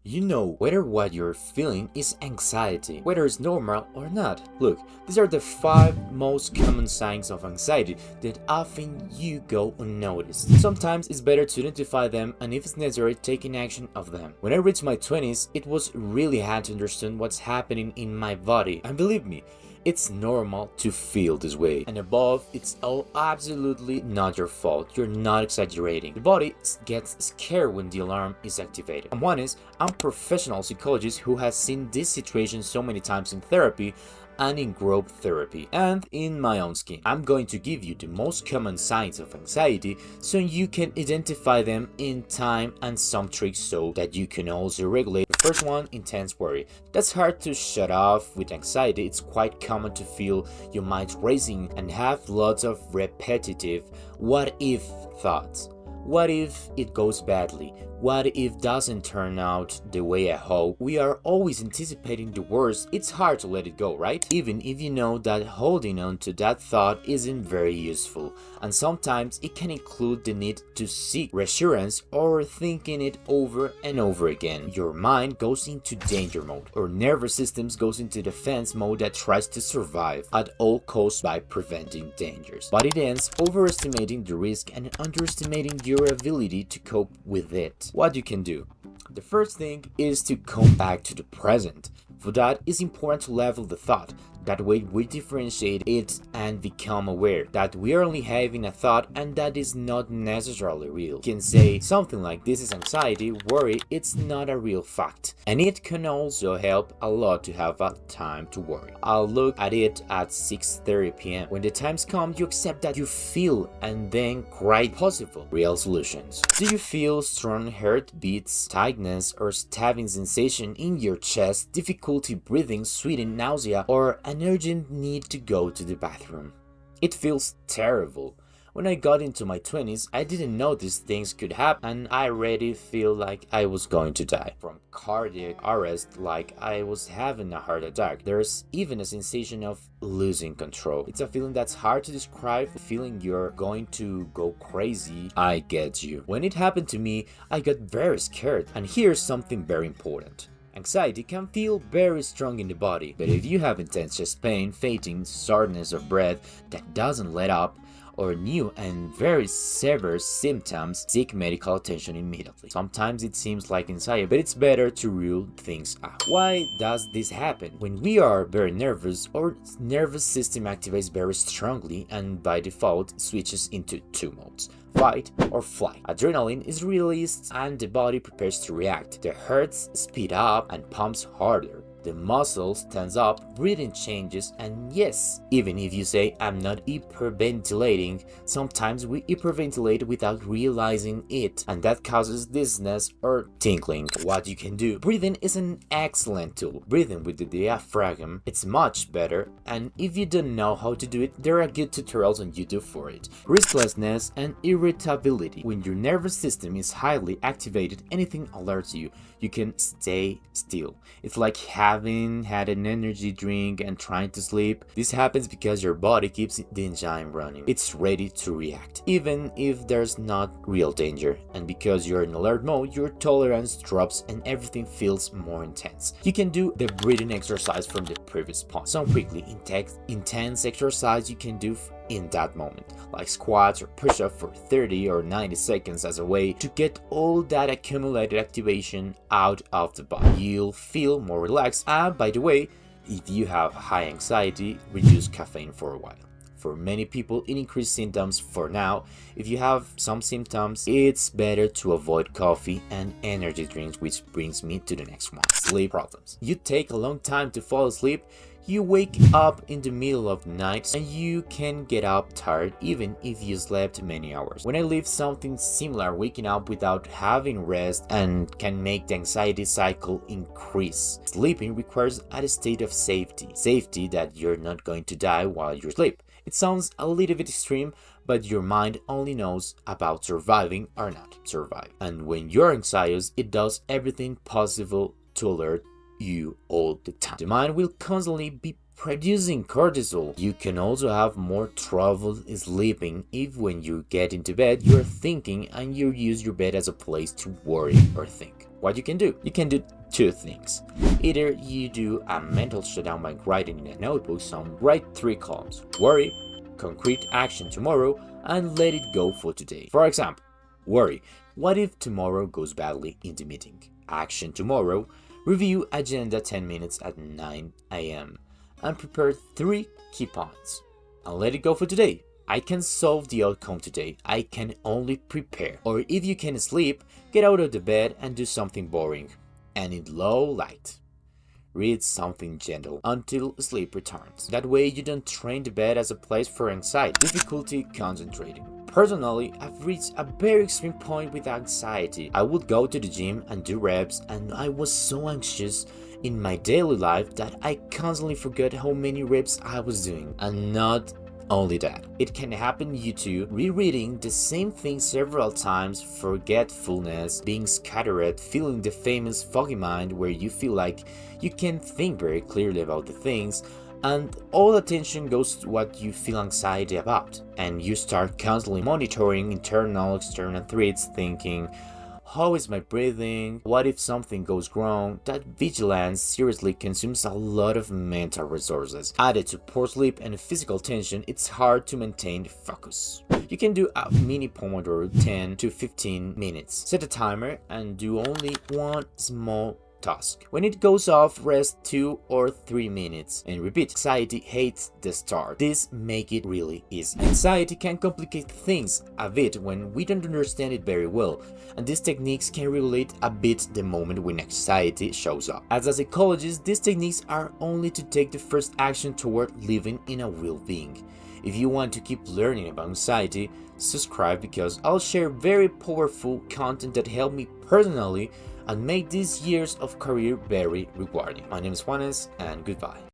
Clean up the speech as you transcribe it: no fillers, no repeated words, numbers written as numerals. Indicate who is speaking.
Speaker 1: You know whether what you're feeling is anxiety, whether it's normal or not. Look, these are the 5 most common signs of anxiety that often you go unnoticed. Sometimes it's better to identify them and if it's necessary, taking action of them. When I reached my 20s, it was really hard to understand what's happening in my body. And believe me, it's normal to feel this way. And above, it's all absolutely not your fault. You're not exaggerating. The body gets scared when the alarm is activated. I'm honest, I'm a professional psychologist who has seen this situation so many times in therapy and in group therapy and in my own skin. I'm going to give you the most common signs of anxiety so you can identify them in time and some tricks so that you can also regulate. The first one, intense worry. That's hard to shut off. With anxiety, it's quite common to feel your mind racing and have lots of repetitive what if thoughts. What if it goes badly? What if doesn't turn out the way I hope? We are always anticipating the worst. It's hard to let it go, right? Even if you know that holding on to that thought isn't very useful. And sometimes it can include the need to seek reassurance or thinking it over and over again. Your mind goes into danger mode, or nervous system goes into defense mode that tries to survive at all costs by preventing dangers. But it ends overestimating the risk and underestimating your ability to cope with it. What you can do. The first thing is to come back to the present. For that, it's important to level the thought. That way we differentiate it and become aware that we are only having a thought and that is not necessarily real. You can say something like this is anxiety, worry, it's not a real fact. And it can also help a lot to have a time to worry. I'll look at it at 6:30 p.m. When the times come, you accept that you feel and then write possible real solutions. Do you feel strong heartbeats, tightness or stabbing sensation in your chest, difficulty breathing, sweating, nausea, or an urgent need to go to the bathroom? It feels terrible. When I got into my 20s, I didn't know these things could happen and I already feel like I was going to die. From cardiac arrest, like I was having a heart attack. There's even a sensation of losing control. It's a feeling that's hard to describe, feeling you're going to go crazy. I get you. When it happened to me, I got very scared. And here's something very important. Anxiety can feel very strong in the body, but if you have intense chest pain, fainting, shortness of breath that doesn't let up, or new and very severe symptoms, seek medical attention immediately. Sometimes it seems like anxiety, but it's better to rule things out. Why does this happen? When we are very nervous, our nervous system activates very strongly and by default switches into 2 modes. Fight or flight. Adrenaline is released and the body prepares to react. The hearts speed up and pumps harder. The muscles tense up, breathing changes, and yes, even if you say I'm not hyperventilating, sometimes we hyperventilate without realizing it, and that causes dizziness or tingling. What you can do. Breathing is an excellent tool. Breathing with the diaphragm, it's much better, and if you don't know how to do it, there are good tutorials on YouTube for it. Restlessness and irritability. When your nervous system is highly activated, anything alerts you. You can stay still. It's like having had an energy drink and trying to sleep. This happens because your body keeps the engine running. It's ready to react, even if there's not real danger. And because you're in alert mode, your tolerance drops and everything feels more intense. You can do the breathing exercise from the previous point. Some quickly intense exercise you can do in that moment, like squats or push-up for 30 or 90 seconds as a way to get all that accumulated activation out of the body. You'll feel more relaxed, and by the way, if you have high anxiety, reduce caffeine for a while. For many people, it increases symptoms. For now, if you have some symptoms, it's better to avoid coffee and energy drinks, which brings me to the next one. Sleep problems. You take a long time to fall asleep, you wake up in the middle of the night and you can get up tired even if you slept many hours. When I live something similar, waking up without having rest and can make the anxiety cycle increase. Sleeping requires a state of safety that you're not going to die while you sleep. It sounds a little bit extreme, but your mind only knows about surviving or not survive. And when you're anxious, it does everything possible to alert you all the time. The mind will constantly be producing cortisol. You can also have more trouble sleeping if when you get into bed you're thinking and you use your bed as a place to worry or think. what you can do? You can do two things. Either you do a mental shutdown by writing in a notebook write 3 columns: worry, concrete action tomorrow, and let it go for today. For example, worry: what if tomorrow goes badly in the meeting? Action tomorrow: review agenda 10 minutes at 9 a.m. and prepare 3 key points. And let it go for today: I can solve the outcome today, I can only prepare. Or if you can sleep, get out of the bed and do something boring and in low light. Read something gentle until sleep returns. That way you don't train the bed as a place for anxiety, difficulty concentrating. Personally, I've reached a very extreme point with anxiety. I would go to the gym and do reps, and I was so anxious in my daily life that I constantly forgot how many reps I was doing. And not only that, it can happen you too, rereading the same thing several times, forgetfulness, being scattered, feeling the famous foggy mind where you feel like you can't think very clearly about the things, and all attention goes to what you feel anxiety about, and you start constantly monitoring internal, external threats, thinking, how is my breathing? What if something goes wrong? That vigilance seriously consumes a lot of mental resources. Added to poor sleep and physical tension, it's hard to maintain focus. You can do a mini Pomodoro 10 to 15 minutes. Set a timer and do only one small task. When it goes off, rest 2 or 3 minutes and repeat. Anxiety hates the start. This make it really easy. Anxiety can complicate things a bit when we don't understand it very well, and these techniques can regulate a bit the moment when anxiety shows up. As a psychologist, these techniques are only to take the first action toward living in a well-being. If you want to keep learning about anxiety, subscribe, because I'll share very powerful content that helped me personally and make these years of career very rewarding. My name is Juanes, and goodbye.